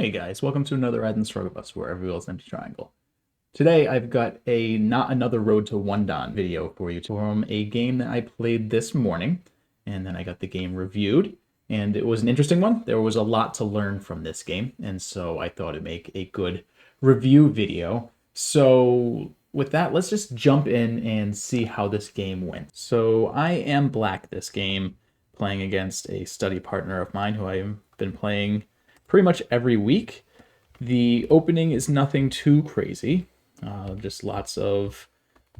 Hey guys, welcome to another Ride and Struggle Bus where every wheel is an empty triangle. Today I've got a Not Another Road to One Don video for you from a game that I played this morning, and then I got the game reviewed, and it was an interesting one. There was a lot to learn from this game, and so I thought it'd make a good review video. So with that, let's just jump in and see how this game went. So I am black this game, playing against a study partner of mine who I've been playing pretty much every week. The opening is nothing too crazy, just lots of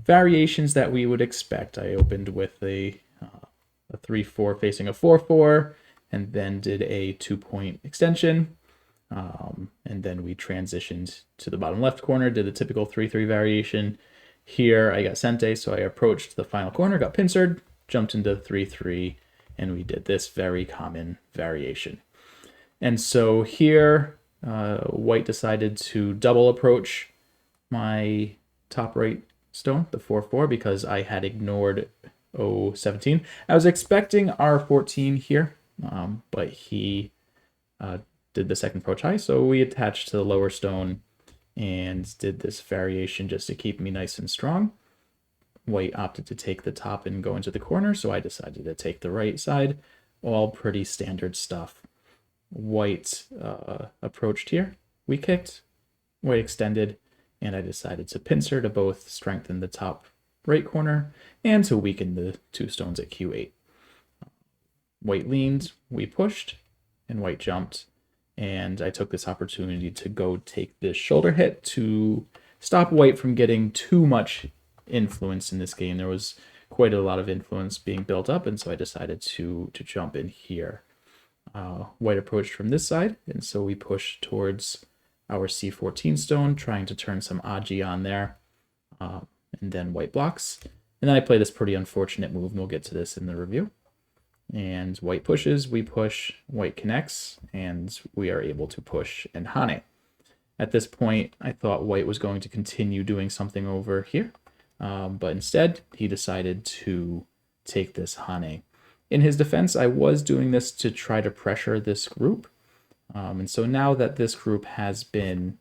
variations that we would expect. I opened with a 3-4 facing a 4-4, and then did a 2-point extension, and then we transitioned to the bottom left corner, did the typical 3-3 variation. Here I got sente, so I approached the final corner, got pincered, jumped into 3-3, and we did this very common variation. And so here, white decided to double approach my top right stone, the 4-4, because I had ignored 0-17. I was expecting R14 here, but he did the second approach high, so we attached to the lower stone and did this variation just to keep me nice and strong. White opted to take the top and go into the corner, so I decided to take the right side. All pretty standard stuff. White approached here, we kicked, white extended, and I decided to pincer to both strengthen the top right corner and to weaken the two stones at Q8. White leaned, we pushed, and white jumped, and I took this opportunity to go take this shoulder hit to stop white from getting too much influence in this game. There was quite a lot of influence being built up, and so I decided to jump in here. White approached from this side, and so we pushed towards our C14 stone, trying to turn some Aji on there, and then white blocks. And then I play this pretty unfortunate move, and we'll get to this in the review. And white pushes, we push, white connects, and we are able to push and hane. At this point, I thought white was going to continue doing something over here, but instead, he decided to take this hane. In his defense, I was doing this to try to pressure this group. And so now that this group has been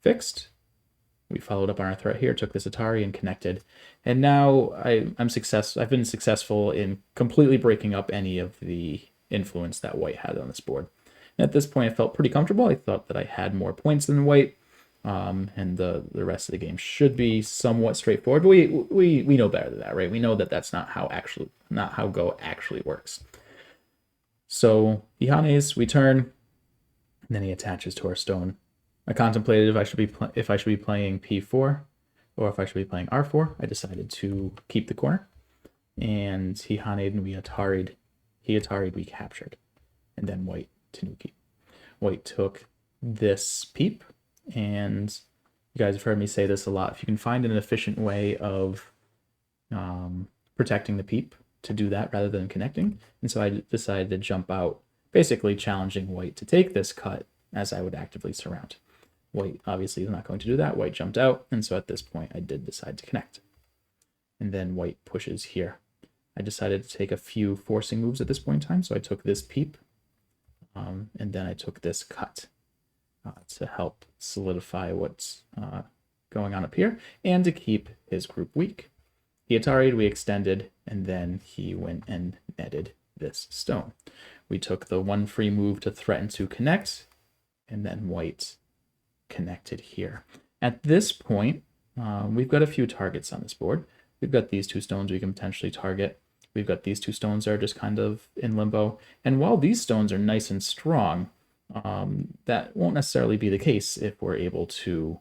fixed, we followed up on our threat here, took this Atari and connected. And now I've been successful in completely breaking up any of the influence that white had on this board. And at this point, I felt pretty comfortable. I thought that I had more points than white. And the rest of the game should be somewhat straightforward, but we know better than that, right? We know that that's not how Go actually works. So he hanes, we turn, and then he attaches to our stone. I contemplated if I should be playing P4 or if I should be playing R4. I decided to keep the corner, and he haned and we atari'd. He atari'd, we captured, and then white tanuki. White took this peep. And you guys have heard me say this a lot. If you can find an efficient way of protecting the peep, to do that rather than connecting. And so I decided to jump out, basically challenging white to take this cut as I would actively surround. White obviously is not going to do that. White jumped out, and so at this point I did decide to connect. And then white pushes here. I decided to take a few forcing moves at this point in time, so I took this peep, and then I took this cut. To help solidify what's going on up here and to keep his group weak. He atari'd, we extended, and then he went and netted this stone. We took the one free move to threaten to connect, and then white connected here. At this point, we've got a few targets on this board. We've got these two stones we can potentially target. We've got these two stones that are just kind of in limbo. And while these stones are nice and strong, that won't necessarily be the case if we're able to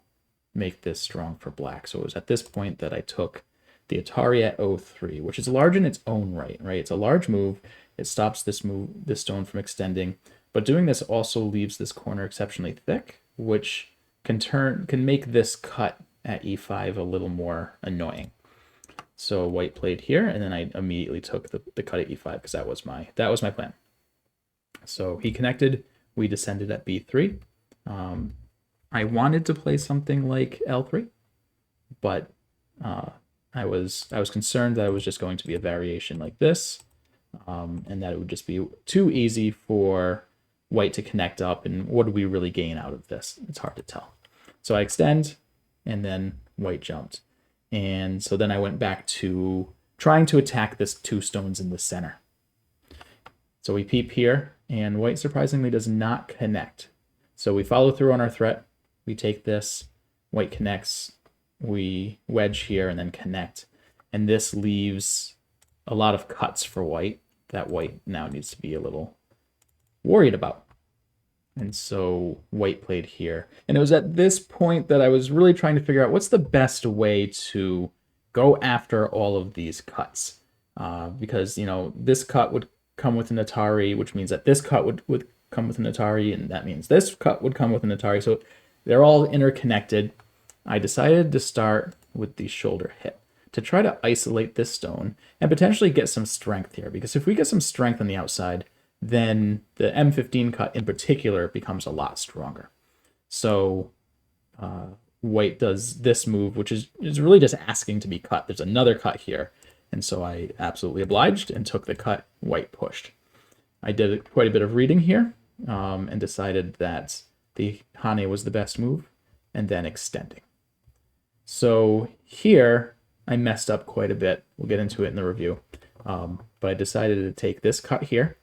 make this strong for black. So it was at this point that I took the Atari at 0-3, which is large in its own right? It's a large move. It stops this stone from extending, but doing this also leaves this corner exceptionally thick, which can make this cut at E5 a little more annoying. So white played here, and then I immediately took the cut at E5 because that was my plan. So he connected. We descended at B3. I wanted to play something like L3, but I was concerned that it was just going to be a variation like this, and that it would just be too easy for white to connect up, and what do we really gain out of this? It's hard to tell. So I extend, and then white jumped. And so then I went back to trying to attack this 2 stones in the center. So we peep here, and white surprisingly does not connect. So we follow through on our threat. We take this, white connects, we wedge here and then connect. And this leaves a lot of cuts for white that white now needs to be a little worried about. And so white played here. And it was at this point that I was really trying to figure out what's the best way to go after all of these cuts. Because, you know, this cut would come with an Atari, which means that this cut would come with an Atari, and that means this cut would come with an Atari. So they're all interconnected. I decided to start with the shoulder hit to try to isolate this stone and potentially get some strength here. Because if we get some strength on the outside, then the M15 cut in particular becomes a lot stronger. So white does this move, which is really just asking to be cut. There's another cut here. And so I absolutely obliged and took the cut. White pushed. I did quite a bit of reading here and decided that the Hane was the best move, and then extending. So here I messed up quite a bit. We'll get into it in the review. But I decided to take this cut here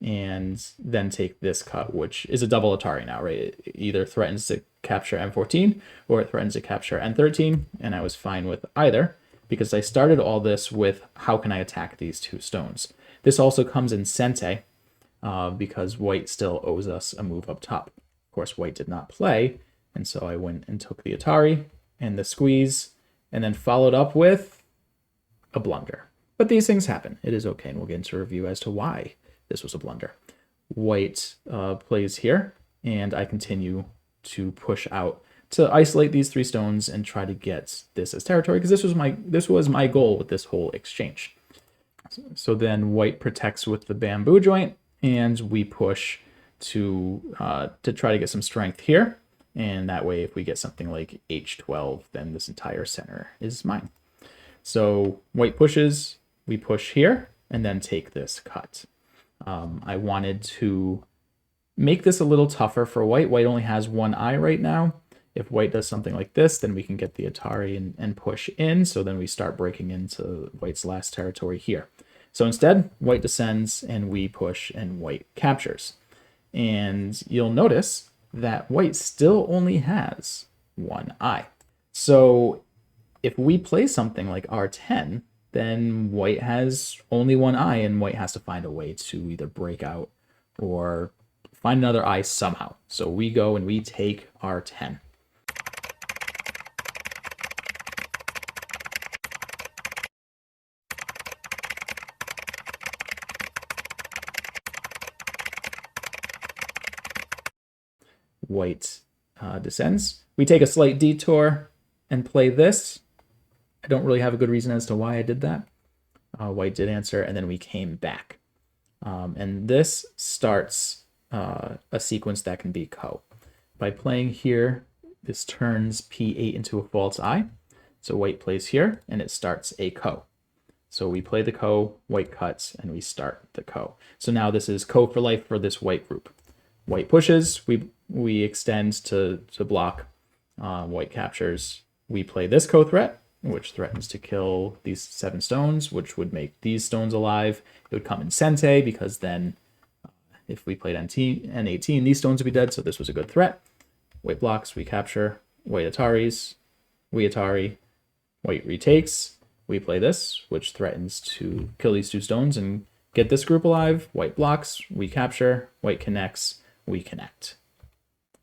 and then take this cut, which is a double Atari now, right? It either threatens to capture M14 or it threatens to capture N13, and I was fine with either because I started all this with how can I attack these 2 stones. This also comes in Sente because white still owes us a move up top. Of course, white did not play, and so I went and took the Atari and the squeeze, and then followed up with a blunder. But these things happen. It is okay, and we'll get into a review as to why this was a blunder. White plays here, and I continue to push out to isolate these 3 stones and try to get this as territory, because this was my goal with this whole exchange. So then white protects with the bamboo joint, and we push to try to get some strength here. And that way, if we get something like H12, then this entire center is mine. So white pushes, we push here, and then take this cut. I wanted to make this a little tougher for white. White only has 1 eye right now. If white does something like this, then we can get the Atari and push in. So then we start breaking into white's last territory here. So instead, white descends, and we push, and white captures. And you'll notice that white still only has 1 eye. So if we play something like R10, then white has only 1 eye, and white has to find a way to either break out or find another eye somehow. So we go and we take R10. White descends. We take a slight detour and play this. I don't really have a good reason as to why I did that. White did answer, and then we came back. And this starts a sequence that can be ko. By playing here, this turns P8 into a false eye. So white plays here, and it starts a ko. So we play the ko, white cuts, and we start the ko. So now this is ko for life for this white group. White pushes, we extend to block, white captures. We play this ko threat, which threatens to kill these 7 stones, which would make these stones alive. It would come in Sente, because then if we played N18, these stones would be dead, so this was a good threat. White blocks, we capture. White Ataris, we Atari. White retakes, we play this, which threatens to kill these 2 stones and get this group alive. White blocks, we capture. White connects, we connect.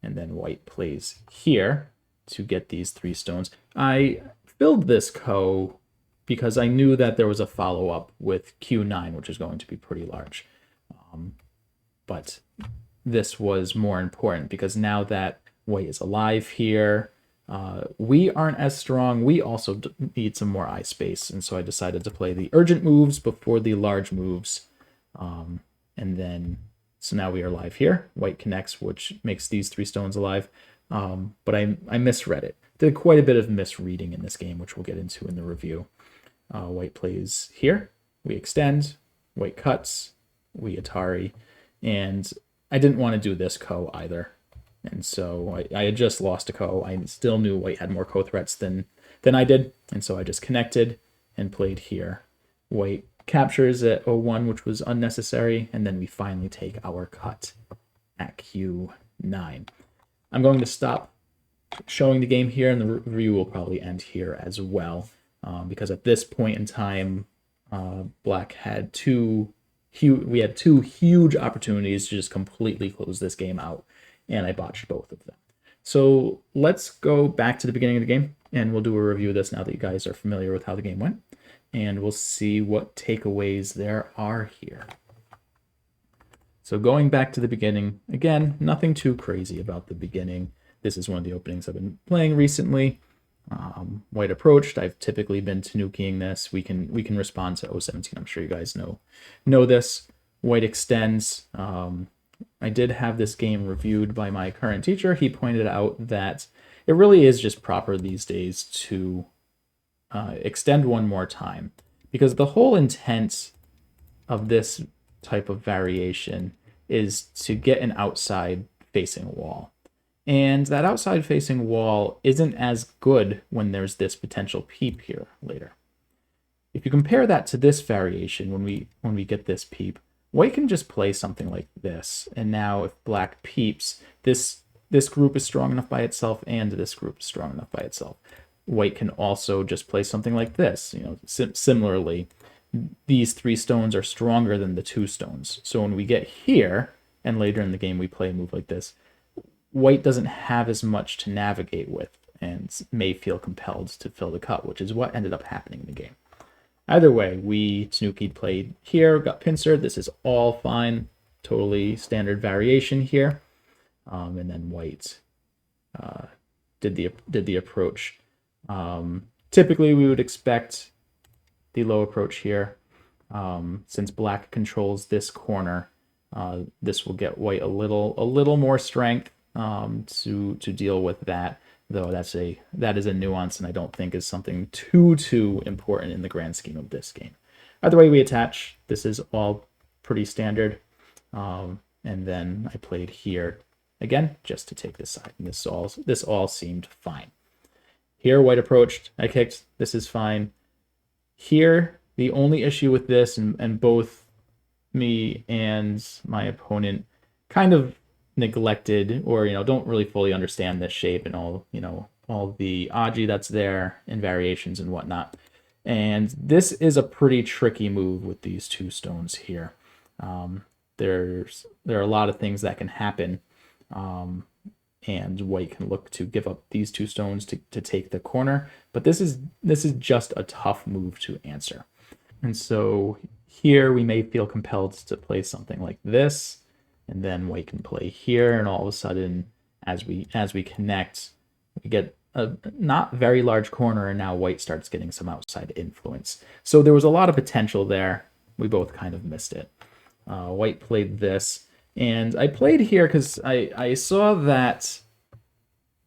And then white plays here to get these 3 stones. I filled this ko because I knew that there was a follow-up with Q9, which is going to be pretty large. But this was more important because now that white is alive here, we aren't as strong. We also need some more eye space. And so I decided to play the urgent moves before the large moves. And then, so now we are live here. White connects, which makes these 3 stones alive. But I misread it. Did quite a bit of misreading in this game, which we'll get into in the review. White plays here. We extend. White cuts. We Atari. And I didn't want to do this ko either. And so I had just lost a ko. I still knew white had more ko threats than I did. And so I just connected and played here. White captures at 01, which was unnecessary. And then we finally take our cut at Q9. I'm going to stop showing the game here, and the review will probably end here as well. Because at this point in time, Black had two huge opportunities to just completely close this game out, and I botched both of them. So let's go back to the beginning of the game, and we'll do a review of this now that you guys are familiar with how the game went, and we'll see what takeaways there are here. So going back to the beginning, again, nothing too crazy about the beginning. This is one of the openings I've been playing recently. White approached. I've typically been Tanukiying this. We can respond to 017. I'm sure you guys know this. White extends. I did have this game reviewed by my current teacher. He pointed out that it really is just proper these days to extend one more time, because the whole intent of this type of variation is to get an outside facing wall. And that outside facing wall isn't as good when there's this potential peep here later. If you compare that to this variation, when we get this peep, white can just play something like this. And now if black peeps, this group is strong enough by itself, and this group is strong enough by itself. White can also just play something like this. Similarly, these 3 stones are stronger than the 2 stones. So when we get here, and later in the game we play a move like this, white doesn't have as much to navigate with and may feel compelled to fill the cut, which is what ended up happening in the game. Either way, we Tanuki played here, got pincered. This is all fine, totally standard variation here. And then white did the approach. Typically, we would expect the low approach here. Since black controls this corner, this will get white a little more strength to deal with that, though that is a nuance, and I don't think is something too important in the grand scheme of this game. Either way, we attach. This is all pretty standard, and then I played here again just to take this side, and this all seemed fine. Here, white approached. I kicked. This is fine. Here, the only issue with this, and both me and my opponent kind of neglected, or don't really fully understand this shape and all the aji that's there and variations and whatnot. And this is a pretty tricky move with these 2 stones here. There are a lot of things that can happen, and white can look to give up these 2 stones to take the corner, but this is just a tough move to answer. And so here we may feel compelled to play something like this, and then white can play here, and all of a sudden, as we connect, we get a not very large corner, and now white starts getting some outside influence. So there was a lot of potential there. We both kind of missed it. White played this, and I played here because I saw that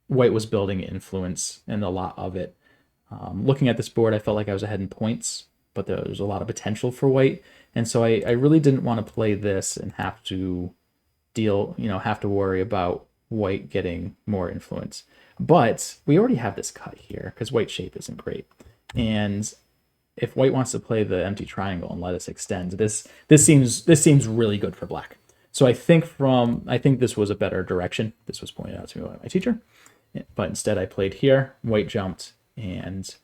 white was building influence, and a lot of it. Looking at this board, I felt like I was ahead in points, but there was a lot of potential for white, and so I really didn't want to play this and have to worry about white getting more influence. But we already have this cut here because white's shape isn't great, and if white wants to play the empty triangle and let us extend, this seems really good for black. So I think this was a better direction. This was pointed out to me by my teacher, but instead I played here, white jumped, and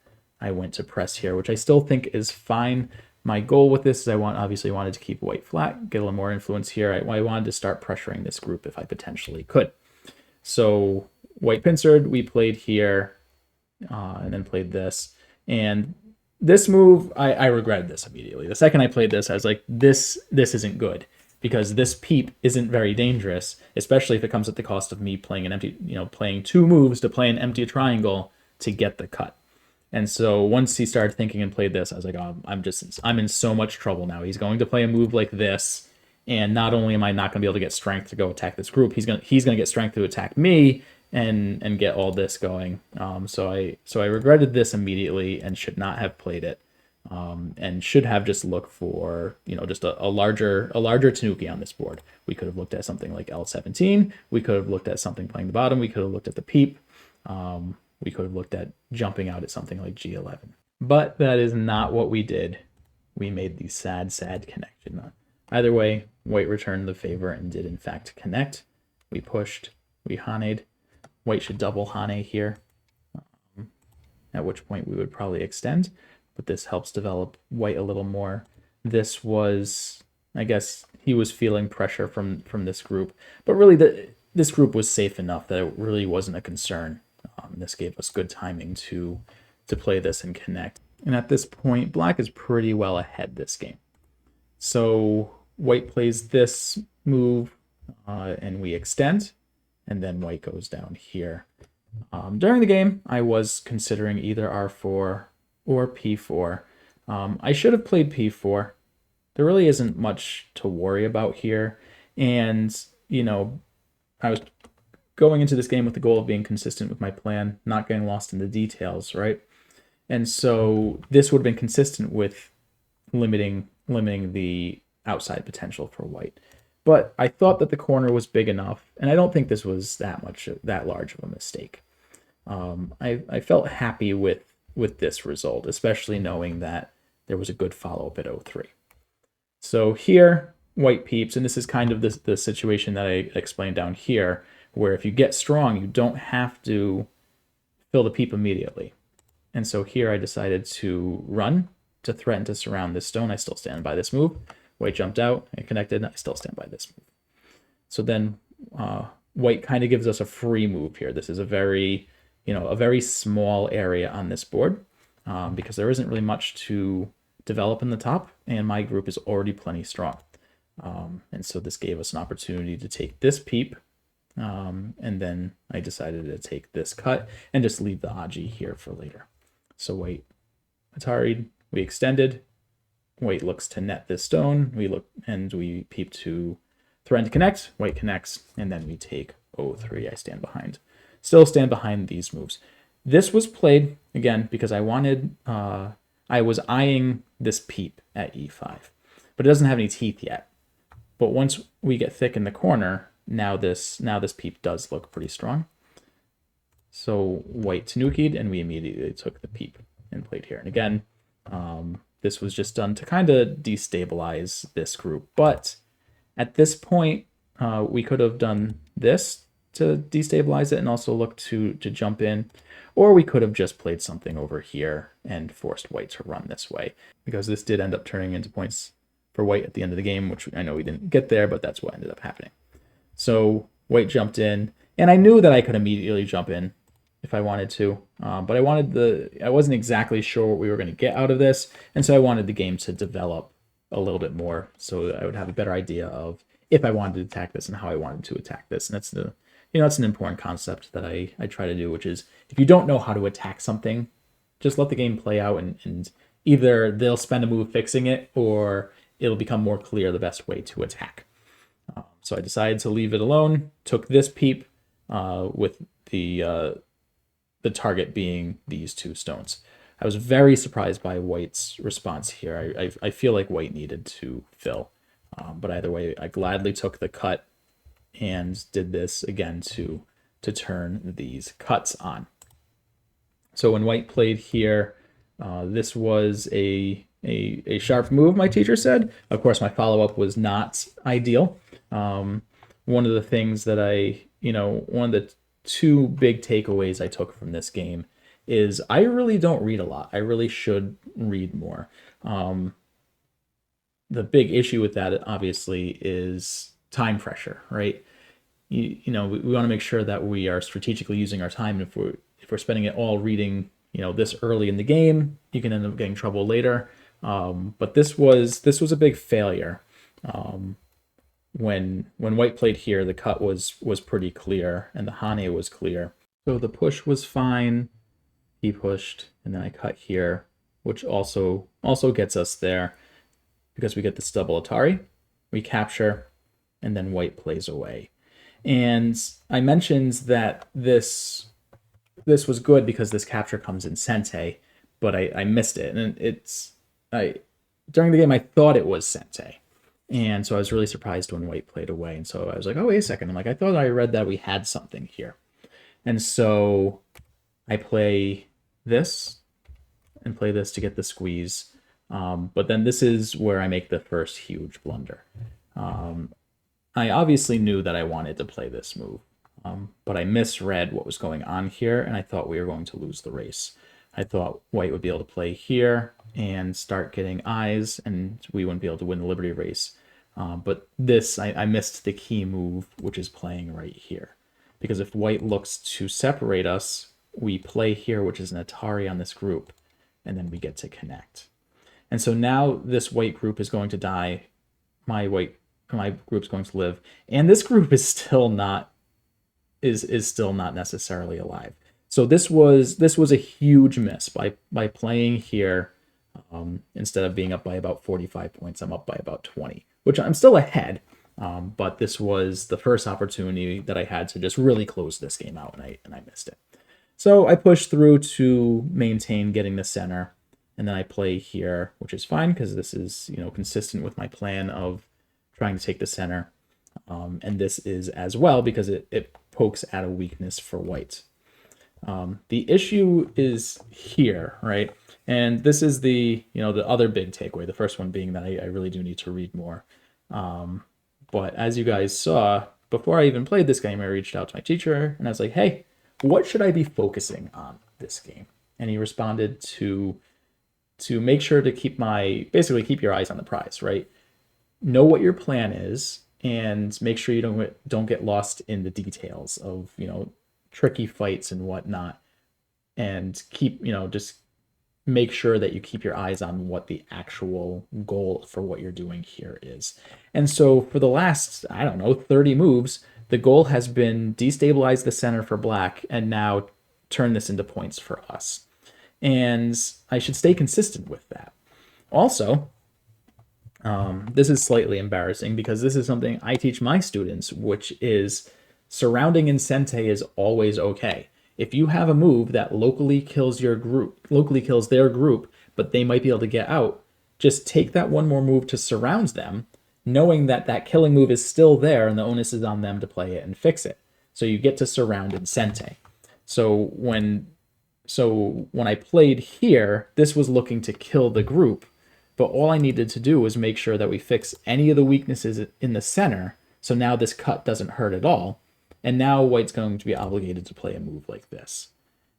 I went to press here, which I still think is fine. My goal with this is I obviously wanted to keep white flat, get a little more influence here. I wanted to start pressuring this group if I potentially could. So white pincered, we played here, and then played this. And this move, I regretted this immediately. The second I played this, I was like, this isn't good, because this peep isn't very dangerous, especially if it comes at the cost of me playing an empty, playing 2 moves to play an empty triangle to get the cut. And so once he started thinking and played this, I was like, oh, I'm in so much trouble now. He's going to play a move like this, and not only am I not going to be able to get strength to go attack this group, he's going to get strength to attack me and get all this going. So I regretted this immediately and should not have played it. and should have just looked for, just a larger Tanuki on this board. We could have looked at something like L17. We could have looked at something playing the bottom. We could have looked at the peep. We could have looked at jumping out at something like G11. But that is not what we did. We made the sad connection. Either way, white returned the favor and did in fact connect. We pushed, we Haned. White should double Hane here, at which point we would probably extend, but this helps develop white a little more. This was, I guess, he was feeling pressure from this group, but really this group was safe enough that it really wasn't a concern. This gave us good timing to play this and connect. And at this point, black is pretty well ahead this game. So white plays this move, and we extend, and then white goes down here. During the game, I was considering either R4 or P4. I should have played P4. There really isn't much to worry about here. And, I was going into this game with the goal of being consistent with my plan, not getting lost in the details, right? And so this would have been consistent with limiting the outside potential for white. But I thought that the corner was big enough, and I don't think this was that large of a mistake. I felt happy with this result, especially knowing that there was a good follow-up at 0-3. So here, white peeps, and this is kind of the situation that I explained down here, where if you get strong, you don't have to fill the peep immediately. And so here I decided to run to threaten to surround this stone. I still stand by this move. White jumped out, I connected, I still stand by this move. So then white kind of gives us a free move here. This is a very small area on this board because there isn't really much to develop in the top, and my group is already plenty strong. And so this gave us an opportunity to take this peep, and then I decided to take this cut and just leave the Aji here for later. So white Atari'd, we extended. White looks to net this stone. We look and we peep to threaten to connect. White connects, and then we take 0-3. I stand behind. Still stand behind these moves. This was played again because I wanted. I was eyeing this peep at E5, but it doesn't have any teeth yet. But once we get thick in the corner, now this peep does look pretty strong. So white Tanuki'd, and we immediately took the peep and played here. And again, this was just done to kind of destabilize this group. But at this point, we could have done this to destabilize it and also look to jump in. Or we could have just played something over here and forced white to run this way. Because this did end up turning into points for white at the end of the game, which I know we didn't get there, but that's what ended up happening. So white jumped in, and I knew that I could immediately jump in if I wanted to, but I wasn't exactly sure what we were going to get out of this, and so I wanted the game to develop a little bit more so I would have a better idea of if I wanted to attack this and how I wanted to attack this. And that's that's an important concept that I try to do, which is if you don't know how to attack something, just let the game play out, and either they'll spend a move fixing it or it'll become more clear the best way to attack. So I decided to leave it alone, took this peep with the target being these two stones. I was very surprised by white's response here. I feel like white needed to fill. But either way, I gladly took the cut and did this again to turn these cuts on. So when white played here, this was a sharp move, my teacher said. Of course, my follow-up was not ideal. One of the things that one of the two big takeaways I took from this game is I really don't read a lot. I really should read more. The big issue with that, obviously, is time pressure, right? We want to make sure that we are strategically using our time. And if we're spending it all reading, this early in the game, you can end up getting trouble later. But this was a big failure. When white played here, the cut was pretty clear and the Hane was clear. So the push was fine. He pushed, and then I cut here, which also gets us there because we get this double Atari. We capture, and then white plays away. And I mentioned that this was good because this capture comes in Sente, but I missed it. And it's during the game I thought it was Sente. And so I was really surprised when white played away. And so I was like, oh, wait a second. I'm like, I thought I read that we had something here. And so I play this and play this to get the squeeze. But then this is where I make the first huge blunder. I obviously knew that I wanted to play this move, but I misread what was going on here, and I thought we were going to lose the race. I thought white would be able to play here and start getting eyes, and we wouldn't be able to win the Liberty race. But this, I missed the key move, which is playing right here. Because if white looks to separate us, we play here, which is an Atari on this group, and then we get to connect. And so now this white group is going to die. My group's going to live, and this group is still not still not necessarily alive. So this was a huge miss by playing here. Instead of being up by about 45 points, I'm up by about 20, which I'm still ahead. But this was the first opportunity that I had to just really close this game out, and I missed it. So I pushed through to maintain getting the center, and then I play here, which is fine because this is, consistent with my plan of trying to take the center. And this is as well because it pokes at a weakness for white. The issue is here, right? And this is the other big takeaway. The first one being that I really do need to read more. But as you guys saw, before I even played this game, I reached out to my teacher and I was like, hey, what should I be focusing on this game? And he responded to make sure to keep your eyes on the prize, right? Know what your plan is and make sure you don't get lost in the details of, tricky fights and whatnot, and keep, just make sure that you keep your eyes on what the actual goal for what you're doing here is. And so for the last, 30 moves, the goal has been destabilize the center for black and now turn this into points for us. And I should stay consistent with that. Also, this is slightly embarrassing because this is something I teach my students, which is surrounding in Sente is always okay. If you have a move that locally kills their group, but they might be able to get out, just take that one more move to surround them, knowing that that killing move is still there and the onus is on them to play it and fix it. So you get to surround in Sente. So when I played here, this was looking to kill the group, but all I needed to do was make sure that we fix any of the weaknesses in the center, so now this cut doesn't hurt at all, and now white's going to be obligated to play a move like this.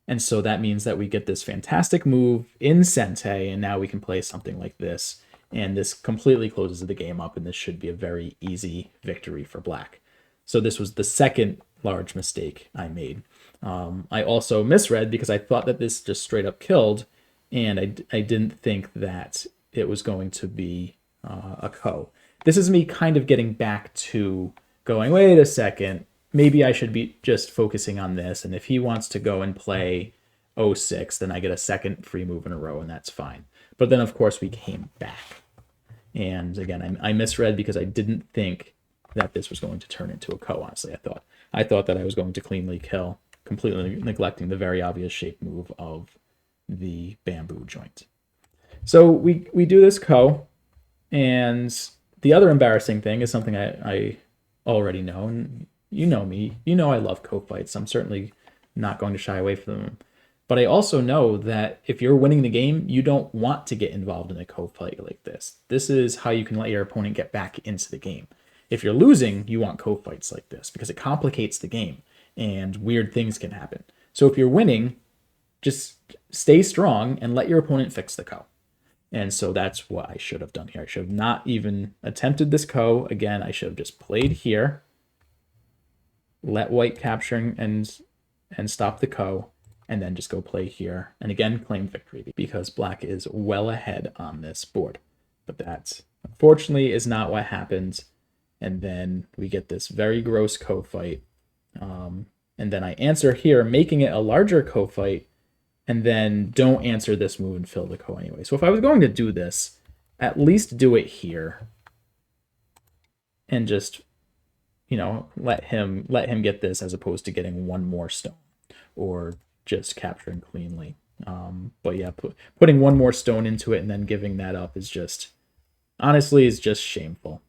And so that means that we get this fantastic move in Sente, and now we can play something like this, and this completely closes the game up, and this should be a very easy victory for black. So this was the second large mistake I made. I also misread because I thought that this just straight up killed, and I didn't think that it was going to be a ko. This is me kind of getting back to going, wait a second, maybe I should be just focusing on this, and if he wants to go and play 06, then I get a second free move in a row, and that's fine. But then, of course, we came back. And again, I misread because I didn't think that this was going to turn into a ko, honestly. I thought that I was going to cleanly kill, completely neglecting the very obvious shape move of the bamboo joint. So we do this ko, and the other embarrassing thing is something I already know, and you know me, I love ko fights. I'm certainly not going to shy away from them. But I also know that if you're winning the game, you don't want to get involved in a ko fight like this. This is how you can let your opponent get back into the game. If you're losing, you want ko fights like this because it complicates the game and weird things can happen. So if you're winning, just stay strong and let your opponent fix the ko. And so that's what I should have done here. I should have not even attempted this ko. Again, I should have just played here, let white capture and stop the ko, and then just go play here. And again, claim victory because black is well ahead on this board. But that, unfortunately, is not what happened. And then we get this very gross ko fight. And then I answer here, making it a larger ko fight, and then don't answer this move and fill the ko anyway. So if I was going to do this, at least do it here. And just, let him get this as opposed to getting one more stone or just capturing cleanly. But yeah, putting one more stone into it and then giving that up is just, honestly, is just shameful.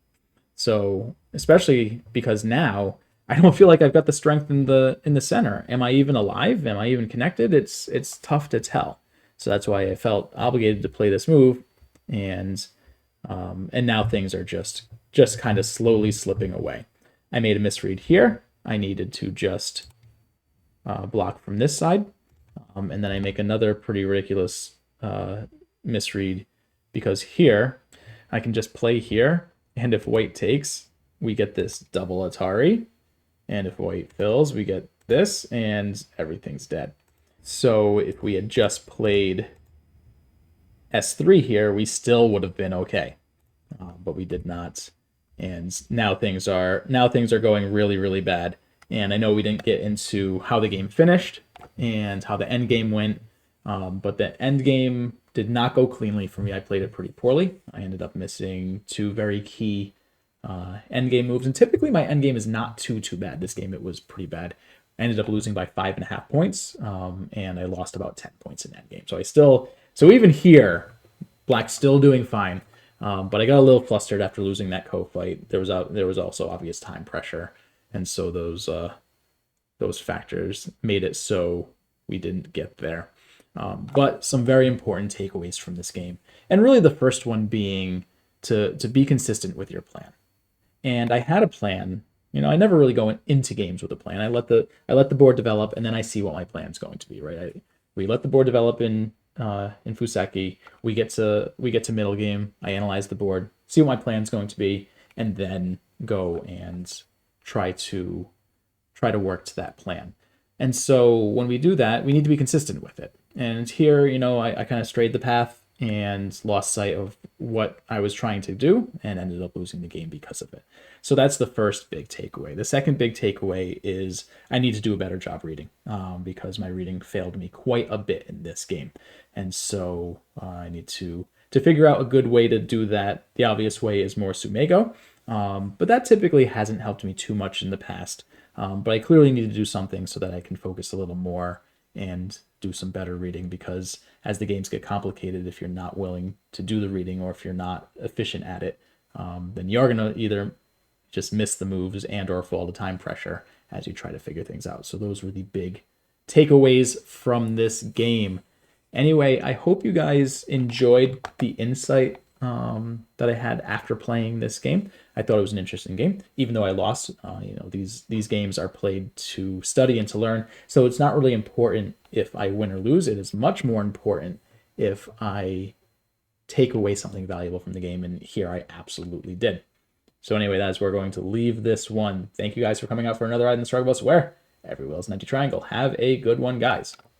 So, especially because now I don't feel like I've got the strength in the center. Am I even alive? Am I even connected? It's tough to tell. So that's why I felt obligated to play this move, and now things are just kind of slowly slipping away. I made a misread here. I needed to just block from this side, and then I make another pretty ridiculous misread because here I can just play here, and if white takes, we get this double Atari, and if white fills, we get this, and everything's dead. So if we had just played S3 here, we still would have been okay, but we did not. And now things are going really, really bad. And I know we didn't get into how the game finished and how the end game went, but the end game did not go cleanly for me. I played it pretty poorly. I ended up missing two very key end game moves, and typically my end game is not too bad. This game it was pretty bad. I ended up losing by 5.5 points, and I lost about 10 points in that game. So even here, Black's still doing fine. But I got a little flustered after losing that co-fight. There was also obvious time pressure, and so those factors made it so we didn't get there. But some very important takeaways from this game, and really the first one being to be consistent with your plan. And I had a plan. I never really go into games with a plan. I let the board develop, and then I see what my plan's going to be. Right? We let the board develop in Fuseki. We get to middle game. I analyze the board, see what my plan's going to be, and then go and try to work to that plan. And so when we do that, we need to be consistent with it. And here, I kind of strayed the path and lost sight of what I was trying to do and ended up losing the game because of it. So that's the first big takeaway. The second big takeaway is I need to do a better job reading because my reading failed me quite a bit in this game. And so I need to figure out a good way to do that. The obvious way is more Sumego, but that typically hasn't helped me too much in the past. But I clearly need to do something so that I can focus a little more and do some better reading, because as the games get complicated, if you're not willing to do the reading or if you're not efficient at it, then you're going to either just miss the moves and or fall to time pressure as you try to figure things out. So those were the big takeaways from this game. Anyway, I hope you guys enjoyed the insight that I had after playing this game. I thought it was an interesting game, even though I lost. These games are played to study and to learn, so it's not really important if I win or lose. It is much more important if I take away something valuable from the game, and here I absolutely did. So anyway, that's where we're going to leave this one. Thank you guys for coming out for another ride in the Struggle Bus, where every wheel is an empty triangle. Have a good one, guys.